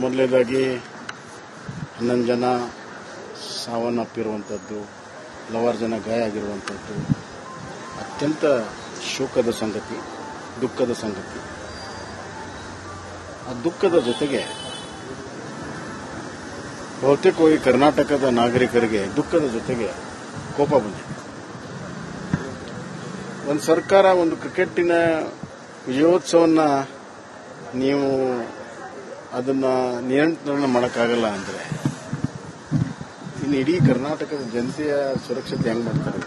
ಮೊದಲನೇದಾಗಿ 11 ಜನ ಸಾವನ್ನಪ್ಪಿರುವಂಥದ್ದು, ಹಲವಾರು ಜನ ಗಾಯ ಆಗಿರುವಂಥದ್ದು ಅತ್ಯಂತ ಶೋಕದ ಸಂಗತಿ, ದುಃಖದ ಸಂಗತಿ. ಆ ದುಃಖದ ಜೊತೆಗೆ ಬಹುತೇಕವಾಗಿ ಕರ್ನಾಟಕದ ನಾಗರಿಕರಿಗೆ ದುಃಖದ ಜೊತೆಗೆ ಕೋಪ ಬಂದಿದೆ. ಒಂದು ಸರ್ಕಾರ ಒಂದು ಕ್ರಿಕೆಟಿನ ವಿಜಯೋತ್ಸವನ್ನ ನೀವು ಅದನ್ನ ನಿಯಂತ್ರಣ ಮಾಡೋಕ್ಕಾಗಲ್ಲ ಅಂದರೆ ಇನ್ನು ಇಡೀ ಕರ್ನಾಟಕದ ಜನತೆಯ ಸುರಕ್ಷತೆ ಹೆಂಗ್ ಮಾಡ್ತಾರೆ?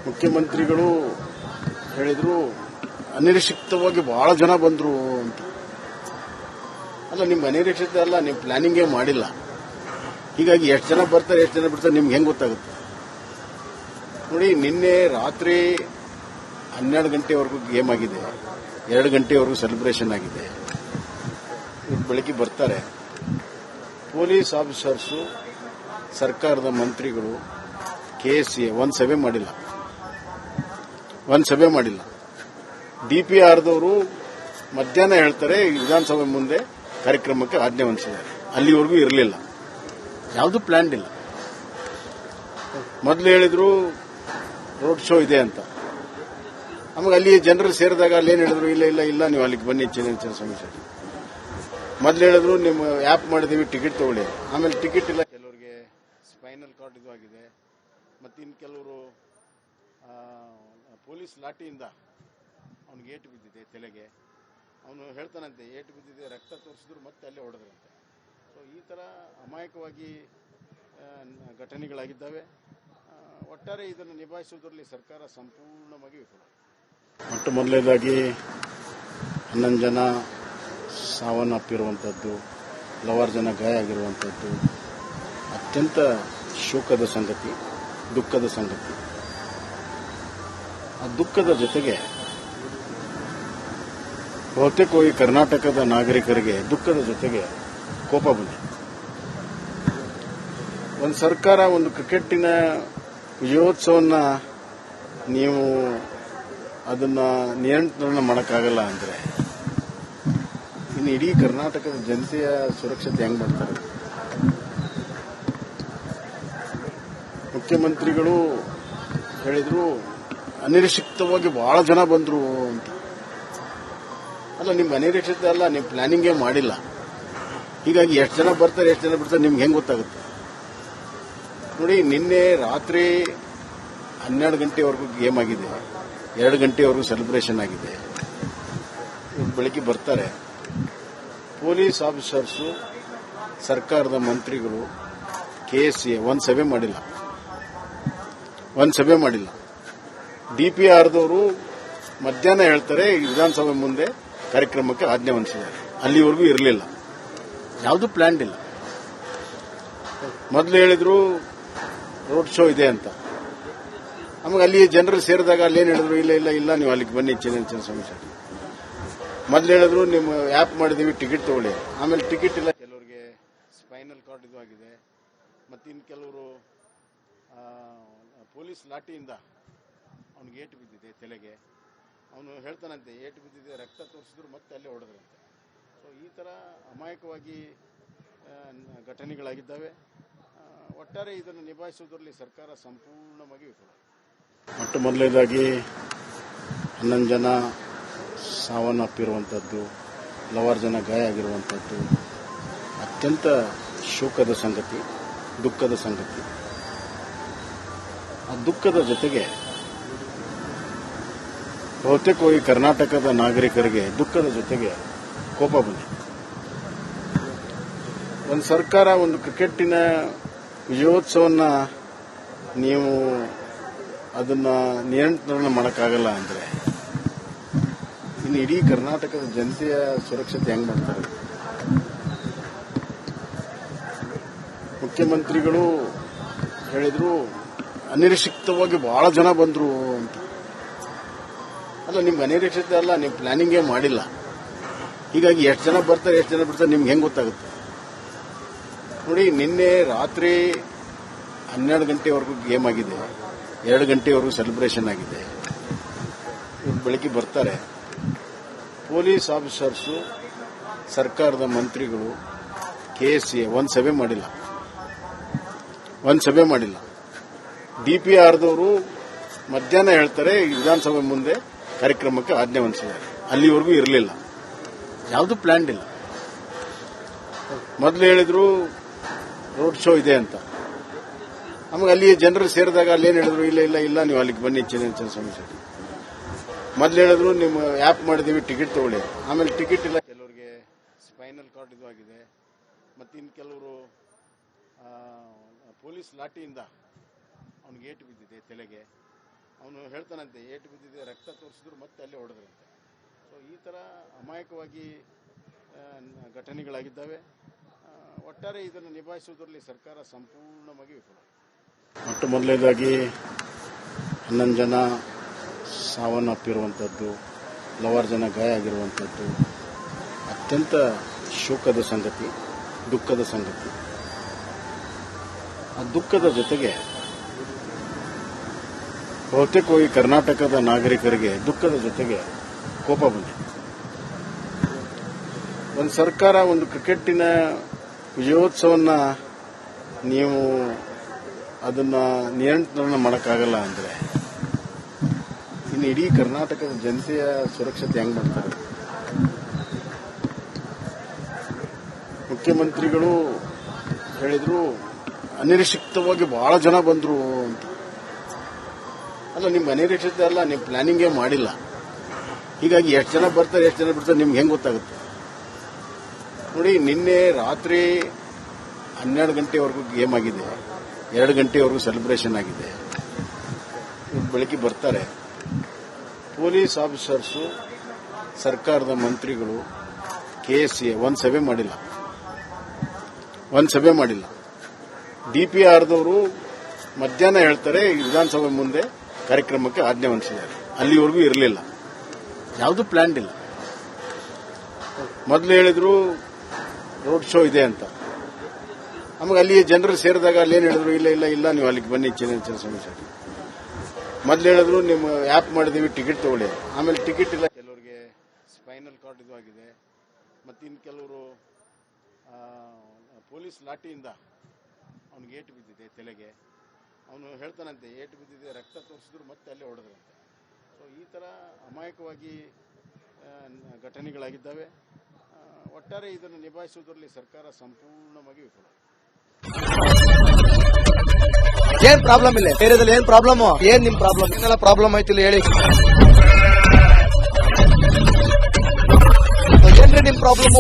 ಮುಖ್ಯಮಂತ್ರಿಗಳು ಹೇಳಿದ್ರು ಅನಿರೀಕ್ಷಿತವಾಗಿ ಬಹಳ ಜನ ಬಂದ್ರು ಅಂತ. ಅಲ್ಲ, ನಿಮ್ಗೆ ಅನಿರೀಕ್ಷಿತ ಅಲ್ಲ, ನೀವು ಪ್ಲಾನಿಂಗೇ ಮಾಡಿಲ್ಲ. ಹೀಗಾಗಿ ಎಷ್ಟು ಜನ ಬರ್ತಾರೆ ಎಷ್ಟು ಜನ ಬಿಡ್ತಾರೆ ನಿಮ್ಗೆ ಹೆಂಗ್ ಗೊತ್ತಾಗುತ್ತೆ? ನೋಡಿ, ನಿನ್ನೆ ರಾತ್ರಿ 12 ಗಂಟೆವರೆಗೂ ಗೇಮ್ ಆಗಿದೆ, 2 ಗಂಟೆವರೆಗೂ ಸೆಲೆಬ್ರೇಷನ್ ಆಗಿದೆ. ಬೆಳಗ್ಗೆ ಬರ್ತಾರೆ ಪೊಲೀಸ್ ಆಫೀಸರ್ಸು, ಸರ್ಕಾರದ ಮಂತ್ರಿಗಳು, KSA ಒಂದು ಸಭೆ ಮಾಡಿಲ್ಲ. DPRದವರು ಮಧ್ಯಾಹ್ನ ಹೇಳ್ತಾರೆ ವಿಧಾನಸಭೆ ಮುಂದೆ ಕಾರ್ಯಕ್ರಮಕ್ಕೆ ಆಜ್ಞೆ ಹೊಂದಿಸಿದ್ದಾರೆ. ಅಲ್ಲಿವರೆಗೂ ಇರಲಿಲ್ಲ, ಯಾವುದು ಪ್ಲಾನ್ ಇಲ್ಲ. ಮೊದಲು ಹೇಳಿದ್ರು ರೋಡ್ ಶೋ ಇದೆ ಅಂತ. ಆಮೇಲೆ ಅಲ್ಲಿ ಜನರು ಸೇರಿದಾಗ ಅಲ್ಲೇನು ಹೇಳಿದ್ರು, ಇಲ್ಲ ನೀವು ಅಲ್ಲಿಗೆ ಬನ್ನಿ ಚಿನ್ನ ಸಮಸ್ಯೆ. ಮೊದಲು ಹೇಳಿದ್ರು ನಿಮ್ಮ ಆ್ಯಪ್ ಮಾಡಿದೀವಿ, ಟಿಕೆಟ್ ತಗೊಳ್ಳಿ. ಆಮೇಲೆ ಟಿಕೆಟ್ ಇಲ್ಲ, ಕೆಲವರಿಗೆ ಸ್ಪೈನಲ್ ಕಾರ್ಡ್ ಇದು ಆಗಿದೆ. ಮತ್ತು ಇನ್ನು ಕೆಲವರು ಪೊಲೀಸ್ ಲಾಠಿಯಿಂದ ಅವನಿಗೆ ಏಟು ಬಿದ್ದಿದೆ ತಲೆಗೆ. ಅವನು ಹೇಳ್ತಾನಂತೆ ಏಟು ಬಿದ್ದಿದೆ, ರಕ್ತ ತೋರಿಸಿದ್ರು ಮತ್ತೆ ಅಲ್ಲೇ ಹೊಡೆದ್ರಂತೆ. ಸೊ ಈ ಥರ ಅಮಾಯಕವಾಗಿ ಘಟನೆಗಳಾಗಿದ್ದಾವೆ. ಒಟ್ಟಾರೆ ಇದನ್ನು ನಿಭಾಯಿಸುವುದರಲ್ಲಿ ಸರ್ಕಾರ ಸಂಪೂರ್ಣವಾಗಿ ವಿಫಲ. ಮೊದಲನೇದಾಗಿ 11 ಜನ ಸಾವನ್ನಪ್ಪಿರುವಂಥದ್ದು, ಹಲವಾರು ಜನ ಗಾಯ ಆಗಿರುವಂಥದ್ದು ಅತ್ಯಂತ ಶೋಕದ ಸಂಗತಿ, ದುಃಖದ ಸಂಗತಿ. ಆ ದುಃಖದ ಜೊತೆಗೆ ಬಹುತೇಕವಾಗಿ ಕರ್ನಾಟಕದ ನಾಗರಿಕರಿಗೆ ದುಃಖದ ಜೊತೆಗೆ ಕೋಪ ಬಂದಿದೆ. ಒಂದು ಸರ್ಕಾರ ಒಂದು ಕ್ರಿಕೆಟಿನ ವಿಜಯೋತ್ಸವನ್ನ ನೀವು ಅದನ್ನ ನಿಯಂತ್ರಣ ಮಾಡೋಕ್ಕಾಗಲ್ಲ ಅಂದರೆ ಇನ್ನು ಇಡೀ ಕರ್ನಾಟಕದ ಜನತೆಯ ಸುರಕ್ಷತೆ ಹೆಂಗ್ ಮಾಡ್ತಾರೆ? ಮುಖ್ಯಮಂತ್ರಿಗಳು ಹೇಳಿದ್ರು ಅನಿರೀಕ್ಷಿತವಾಗಿ ಬಹಳ ಜನ ಬಂದ್ರು ಅಂತ. ಅಲ್ಲ, ನಿಮ್ಗೆ ಅನಿರೀಕ್ಷಿತ ಅಲ್ಲ, ನೀವು ಪ್ಲಾನಿಂಗೇ ಮಾಡಿಲ್ಲ. ಹೀಗಾಗಿ ಎಷ್ಟು ಜನ ಬರ್ತಾರೆ ಎಷ್ಟು ಜನ ಬಿಡ್ತಾರೆ ನಿಮ್ಗೆ ಹೆಂಗ್ ಗೊತ್ತಾಗುತ್ತೆ? ನೋಡಿ, ನಿನ್ನೆ ರಾತ್ರಿ 12 ಗಂಟೆವರೆಗೂ ಗೇಮ್ ಆಗಿದೆ, 2 ಗಂಟೆವರೆಗೂ ಸೆಲೆಬ್ರೇಷನ್ ಆಗಿದೆ. ಬೆಳಗ್ಗೆ ಬರ್ತಾರೆ ಪೊಲೀಸ್ ಆಫೀಸರ್ಸು, ಸರ್ಕಾರದ ಮಂತ್ರಿಗಳು, KSA ಒಂದು ಸಭೆ ಮಾಡಿಲ್ಲ. DPRದವರು ಮಧ್ಯಾಹ್ನ ಹೇಳ್ತಾರೆ ವಿಧಾನಸಭೆ ಮುಂದೆ ಕಾರ್ಯಕ್ರಮಕ್ಕೆ ಆಜ್ಞೆ ಹೊಂದಿಸಿದ್ದಾರೆ. ಅಲ್ಲಿವರೆಗೂ ಇರಲಿಲ್ಲ, ಯಾವುದು ಪ್ಲಾನ್ ಇಲ್ಲ. ಮೊದಲು ಹೇಳಿದ್ರು ರೋಡ್ ಶೋ ಇದೆ ಅಂತ. ಆಮೇಲೆ ಅಲ್ಲಿ ಜನರು ಸೇರಿದಾಗ ಅಲ್ಲೇನು ಹೇಳಿದ್ರು, ಇಲ್ಲ ನೀವು ಅಲ್ಲಿಗೆ ಬನ್ನಿ ಚಿನ್ನ ಸಮಸ್ಯೆ. ಮೊದಲು ಹೇಳಿದ್ರು ನಿಮ್ಮ ಆ್ಯಪ್ ಮಾಡಿದೀವಿ, ಟಿಕೆಟ್ ತಗೊಳ್ಳಿ. ಆಮೇಲೆ ಟಿಕೆಟ್ ಇಲ್ಲ, ಕೆಲವರಿಗೆ ಸ್ಪೈನಲ್ ಕಾರ್ಡ್ ಇದು ಆಗಿದೆ. ಮತ್ತು ಇನ್ನು ಕೆಲವರು ಪೊಲೀಸ್ ಲಾಠಿಯಿಂದ ಅವನಿಗೆ ಏಟು ಬಿದ್ದಿದೆ ತಲೆಗೆ. ಅವನು ಹೇಳ್ತಾನಂತೆ ಏಟು ಬಿದ್ದಿದೆ, ರಕ್ತ ತೋರಿಸಿದ್ರು ಮತ್ತೆ ಅಲ್ಲೇ ಹೊಡೆದ್ರಂತೆ. ಸೊ ಈ ಥರ ಅಮಾಯಕವಾಗಿ ಘಟನೆಗಳಾಗಿದ್ದಾವೆ. ಒಟ್ಟಾರೆ ಇದನ್ನು ನಿಭಾಯಿಸುವುದರಲ್ಲಿ ಸರ್ಕಾರ ಸಂಪೂರ್ಣವಾಗಿ ವಿಫಲ. ಮೊದಲನೇದಾಗಿ 11 ಜನ ಸಾವನ್ನಪ್ಪಿರುವಂಥದ್ದು, ಹಲವಾರು ಜನ ಗಾಯ ಆಗಿರುವಂಥದ್ದು ಅತ್ಯಂತ ಶೋಕದ ಸಂಗತಿ, ದುಃಖದ ಸಂಗತಿ. ಆ ದುಃಖದ ಜೊತೆಗೆ ಬಹುತೇಕವಾಗಿ ಕರ್ನಾಟಕದ ನಾಗರಿಕರಿಗೆ ದುಃಖದ ಜೊತೆಗೆ ಕೋಪ ಬಂದಿದೆ. ಒಂದು ಸರ್ಕಾರ ಒಂದು ಕ್ರಿಕೆಟಿನ ವಿಜಯೋತ್ಸವನ್ನ ನೀವು ಅದನ್ನ ನಿಯಂತ್ರಣ ಮಾಡೋಕ್ಕಾಗಲ್ಲ ಅಂದರೆ ಇನ್ನು ಇಡೀ ಕರ್ನಾಟಕದ ಜನತೆಯ ಸುರಕ್ಷತೆ ಹೆಂಗ್ ಮಾಡ್ತಾರೆ? ಮುಖ್ಯಮಂತ್ರಿಗಳು ಹೇಳಿದ್ರು ಅನಿರೀಕ್ಷಿತವಾಗಿ ಬಹಳ ಜನ ಬಂದ್ರು ಅಂತ. ಅಲ್ಲ, ನಿಮ್ಗೆ ಅನಿರೀಕ್ಷಿತ ಅಲ್ಲ, ನೀವು ಪ್ಲಾನಿಂಗೇ ಮಾಡಿಲ್ಲ. ಹೀಗಾಗಿ ಎಷ್ಟು ಜನ ಬರ್ತಾರೆ ಎಷ್ಟು ಜನ ಬಿಡ್ತಾರೆ ನಿಮ್ಗೆ ಹೆಂಗ್ ಗೊತ್ತಾಗುತ್ತೆ? ನೋಡಿ, ನಿನ್ನೆ ರಾತ್ರಿ 12 ಗಂಟೆವರೆಗೂ ಗೇಮ್ ಆಗಿದೆ, 2 ಗಂಟೆವರೆಗೂ ಸೆಲೆಬ್ರೇಷನ್ ಆಗಿದೆ. ಬೆಳಗ್ಗೆ ಬರ್ತಾರೆ ಪೊಲೀಸ್ ಆಫೀಸರ್ಸು, ಸರ್ಕಾರದ ಮಂತ್ರಿಗಳು, KSA ಒಂದು ಸಭೆ ಮಾಡಿಲ್ಲ. DPRದವರು ಮಧ್ಯಾಹ್ನ ಹೇಳ್ತಾರೆ ವಿಧಾನಸಭೆ ಮುಂದೆ ಕಾರ್ಯಕ್ರಮಕ್ಕೆ ಆಜ್ಞೆ ಹೊಂದಿಸಿದ್ದಾರೆ. ಅಲ್ಲಿವರೆಗೂ ಇರಲಿಲ್ಲ, ಯಾವುದು ಪ್ಲಾನ್ ಇಲ್ಲ. ಮೊದಲು ಹೇಳಿದ್ರು ರೋಡ್ ಶೋ ಇದೆ ಅಂತ. ನಮಗೆ ಅಲ್ಲಿ ಜನರು ಸೇರಿದಾಗ ಅಲ್ಲೇನು ಹೇಳಿದ್ರು, ಇಲ್ಲ ನೀವು ಅಲ್ಲಿಗೆ ಬನ್ನಿ ಸಮಸ್ಯೆ. ಮೊದಲು ಹೇಳಿದ್ರು ನಿಮ್ಮ ಆ್ಯಪ್ ಮಾಡಿದೀವಿ, ಟಿಕೆಟ್ ತಗೊಳ್ಳಿ. ಆಮೇಲೆ ಟಿಕೆಟ್ ಇಲ್ಲ, ಕೆಲವರಿಗೆ ಸ್ಪೈನಲ್ ಕಾರ್ಡ್ ಇದು ಆಗಿದೆ. ಮತ್ತು ಇನ್ನು ಕೆಲವರು ಪೊಲೀಸ್ ಲಾಠಿಯಿಂದ ಅವನಿಗೆ ಏಟು ಬಿದ್ದಿದೆ ತಲೆಗೆ. ಅವನು ಹೇಳ್ತಾನಂತೆ ಏಟು ಬಿದ್ದಿದೆ, ರಕ್ತ ತೋರಿಸಿದ್ರು ಮತ್ತೆ ಅಲ್ಲೇ ಹೊಡೆದ್ರಂತೆ. ಸೊ ಈ ಥರ ಅಮಾಯಕವಾಗಿ ಘಟನೆಗಳಾಗಿದ್ದಾವೆ. ಒಟ್ಟಾರೆ ಇದನ್ನು ನಿಭಾಯಿಸುವುದರಲ್ಲಿ ಸರ್ಕಾರ ಸಂಪೂರ್ಣವಾಗಿ ವಿಫಲ. ಮೊಟ್ಟ ಮೊದಲನೇದಾಗಿ 11 ಜನ ಸಾವನ್ನಪ್ಪಿರುವಂಥದ್ದು, ಹಲವಾರು ಜನ ಗಾಯ ಆಗಿರುವಂಥದ್ದು ಅತ್ಯಂತ ಶೋಕದ ಸಂಗತಿ, ದುಃಖದ ಸಂಗತಿ. ಆ ದುಃಖದ ಜೊತೆಗೆ ಬಹುತೇಕವಾಗಿ ಕರ್ನಾಟಕದ ನಾಗರಿಕರಿಗೆ ದುಃಖದ ಜೊತೆಗೆ ಕೋಪ ಬಂದಿದೆ. ಒಂದು ಸರ್ಕಾರ ಒಂದು ಕ್ರಿಕೆಟಿನ ವಿಜಯೋತ್ಸವನ್ನ ನೀವು ಅದನ್ನ ನಿಯಂತ್ರಣ ಮಾಡೋಕ್ಕಾಗಲ್ಲ ಅಂದರೆ ಇನ್ನು ಇಡೀ ಕರ್ನಾಟಕದ ಜನತೆಯ ಸುರಕ್ಷತೆ ಹೆಂಗ್ ಮಾಡ್ತಾರೆ? ಮುಖ್ಯಮಂತ್ರಿಗಳು ಹೇಳಿದ್ರು ಅನಿರೀಕ್ಷಿತವಾಗಿ ಬಹಳ ಜನ ಬಂದ್ರು ಅಂತ. ಅಲ್ಲ, ನಿಮ್ಗೆ ಅನಿರೀಕ್ಷಿತ ಅಲ್ಲ, ನೀವು ಪ್ಲಾನಿಂಗೇ ಮಾಡಿಲ್ಲ. ಹೀಗಾಗಿ ಎಷ್ಟು ಜನ ಬರ್ತಾರೆ ನಿಮ್ಗೆ ಹೆಂಗ್ ಗೊತ್ತಾಗುತ್ತೆ? ನೋಡಿ, ನಿನ್ನೆ ರಾತ್ರಿ 12 ಗಂಟೆವರೆಗೂ ಗೇಮ್ ಆಗಿದೆ, 2 ಗಂಟೆವರೆಗೂ ಸೆಲೆಬ್ರೇಷನ್ ಆಗಿದೆ. ಬೆಳಗ್ಗೆ ಬರ್ತಾರೆ ಪೊಲೀಸ್ ಆಫೀಸರ್ಸು, ಸರ್ಕಾರದ ಮಂತ್ರಿಗಳು, KSA ಒಂದು ಸಭೆ ಮಾಡಿಲ್ಲ. DPRದವರು ಮಧ್ಯಾಹ್ನ ಹೇಳ್ತಾರೆ ವಿಧಾನಸಭೆ ಮುಂದೆ ಕಾರ್ಯಕ್ರಮಕ್ಕೆ ಆಜ್ಞೆ ಹೊಂದಿಸಿದ್ದಾರೆ. ಅಲ್ಲಿವರೆಗೂ ಇರಲಿಲ್ಲ, ಯಾವುದು ಪ್ಲಾನ್ ಇಲ್ಲ. ಮೊದಲು ಹೇಳಿದ್ರು ರೋಡ್ ಶೋ ಇದೆ ಅಂತ. ನಮಗೆ ಅಲ್ಲಿ ಜನರು ಸೇರಿದಾಗ ಅಲ್ಲೇನು ಹೇಳಿದ್ರು, ಇಲ್ಲ ನೀವು ಅಲ್ಲಿಗೆ ಬನ್ನಿ ಸಮಸ್ಯೆ. ಮೊದಲು ಹೇಳಿದ್ರು ನಿಮ್ಮ ಆ್ಯಪ್ ಮಾಡಿದೀವಿ, ಟಿಕೆಟ್ ತಗೊಳ್ಳಿ. ಆಮೇಲೆ ಟಿಕೆಟ್ ಇಲ್ಲ, ಕೆಲವರಿಗೆ ಸ್ಪೈನಲ್ ಕಾರ್ಡ್ ಇದು ಆಗಿದೆ. ಮತ್ತು ಇನ್ನು ಕೆಲವರು ಪೊಲೀಸ್ ಲಾಠಿಯಿಂದ ಅವನಿಗೆ ಏಟು ಬಿದ್ದಿದೆ ತಲೆಗೆ. ಅವನು ಹೇಳ್ತಾನಂತೆ ಏಟು ಬಿದ್ದಿದೆ, ರಕ್ತ ತೋರಿಸಿದ್ರು ಮತ್ತೆ ಅಲ್ಲೇ ಹೊಡೆದ್ರಂತೆ. ಸೊ ಈ ಥರ ಅಮಾಯಕವಾಗಿ ಘಟನೆಗಳಾಗಿದ್ದಾವೆ. ಒಟ್ಟಾರೆ ಇದನ್ನು ನಿಭಾಯಿಸುವುದರಲ್ಲಿ ಸರ್ಕಾರ ಸಂಪೂರ್ಣವಾಗಿ ವಿಫಲ. ಏನ್ ಪ್ರಾಬ್ಲಮ್ ಇಲ್ಲ ಏರಿಯಾದಲ್ಲಿ? ಏನ್ ಪ್ರಾಬ್ಲಮ್? ಏನ್ ನಿಮ್ ಪ್ರಾಬ್ಲಮ್? ಏನೆಲ್ಲ ಪ್ರಾಬ್ಲಮ್ ಆಯ್ತಿಲ್ಲ ಹೇಳಿ. ಏನ್ರಿ ನಿಮ್ ಪ್ರಾಬ್ಲಮ್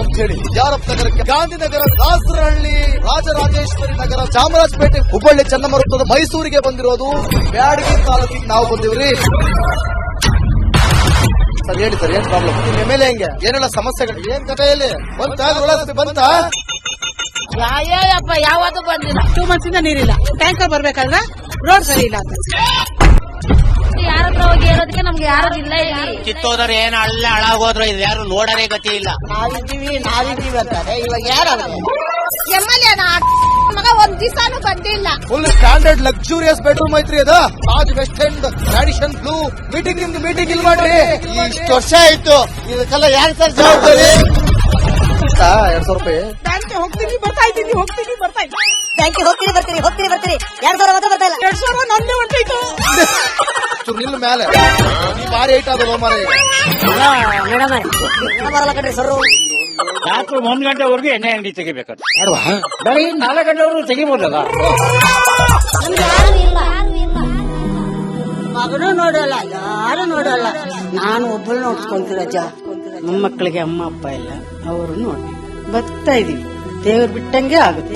ಅಂತ ಹೇಳಿ. ಯಾರಪ್ಪ ನಗರಕ್ಕೆ, ಗಾಂಧಿನಗರ, ದಾಸರಹಳ್ಳಿ, ರಾಜರಾಜೇಶ್ವರಿ ನಗರ, ಚಾಮರಾಜಪೇಟೆ, ಹುಬ್ಬಳ್ಳಿ, ಚನ್ನಮರುತ್ತದ, ಮೈಸೂರಿಗೆ ಬಂದಿರೋದು ಬ್ಯಾಡಗಿ ತಾಲೂಕಿಗೆ ನಾವು ಬಂದಿವ್ರಿ. ಸರ್ ಹೇಳಿ ಸರ್, ಏನ್ ಪ್ರಾಬ್ಲಮ್? ನಿಮ್ MLA ಹೆಂಗೆ, ಏನೆಲ್ಲ ಸಮಸ್ಯೆಗಳು, ಏನ್ ಕಥೆಯಲ್ಲಿ ಬಂತ? ಯಾಯಪ್ಪ ಯಾವತ್ತೂ ಬಂದಿಲ್ಲ. 2 months ಇಂದ ನೀರಿಲ್ಲ. ಟ್ಯಾಂಕರ್ ಬರ್ಬೇಕಾದ್ರೆ ರೋಡ್ ಸರಿ ಇಲ್ಲ ಅಂತ ಯಾರತ್ರ ಹೋಗಿ ಹೇಳೋದಕ್ಕೆ ನಮ್ಗೆ ಯಾರು ಇಲ್ಲ. ಕಿತ್ತೋದ್ರೆ ಏನ್ ಅಲ್ಲ ಹಾಳಾಗೋದ್ರೆ ಇದು ಯಾರು ನೋಡರೇ ಗತಿ ಇಲ್ಲ. ನಾವಿದ್ದೀವಿ ಅಂತಾರೆ. ಇವಾಗ ಯಾರು MLA ಮಗ ಒಂದ್ ದಿವಸನೂ ಬಂದಿಲ್ಲ. ಫುಲ್ ಸ್ಟ್ಯಾಂಡರ್ಡ್ ಲಕ್ಸುರಿಯಸ್ ಬೆಡ್ರೂಮ್ ಐತ್ರಿ ಅದು. Taj west end tradition blue. Meeting ಇಲ್ಲಿ ಮಾಡ್ರಿ. ಇಷ್ಟು ವರ್ಷ ಆಯ್ತು, ಇದಕ್ಕೆಲ್ಲ ಯಾರು ಸರ್ ಜವಾಬ್ದಾರಿ? 200 ರೂಪಾಯಿ ಬ್ಯಾಂಕ್ಗೆ ಹೋಗ್ತೀನಿ ಬರ್ತಾ ಇದ್ದೀನಿ. ಬ್ಯಾಂಕ್ಗೆ ಹೋಗ್ತೀನಿ ಬರ್ತೀನಿ 2,000 ಮಾತ್ರ ಬರ್ತಾ ಇಲ್ಲ. 2,000 ನಂದೇ ಹೊಂಟೈತು. ನಿಲ್ ಮೇಲೆ ಭಾರಿ ಐಟ್ ಅದಲ್ಲ ಮಾರ. ಬರಲ್ಲ ಕಣ್ರಿ ಸರ್. ರಾತ್ರಿ 1 ಗಂಟೆವರೆಗೂ ಎಣ್ಣೆ ಅಂಗಡಿ ತೆಗಿಬೇಕಾದ್ರೆ ಬೆಳಗ್ಗೆ 4 ಗಂಟೆವರೆಗೂ ತೆಗಿಬೋದಲ್ಲ. ಮಗನೂ ನೋಡಲ್ಲ, ಯಾರು ನೋಡಲ್ಲ. ನಾನು ಒಬ್ಬಳು ನೋಡ್ಕೊಂತೀರಜ್ಜ. ಮೊಮ್ಮಕ್ಕಳಿಗೆ ಅಮ್ಮ ಅಪ್ಪ ಇಲ್ಲ, ಅವರು ನೋಡಿ ಬರ್ತಾ ಇದೀವಿ. ದೇವ್ರು ಬಿಟ್ಟಂಗೆ ಆಗುತ್ತೆ.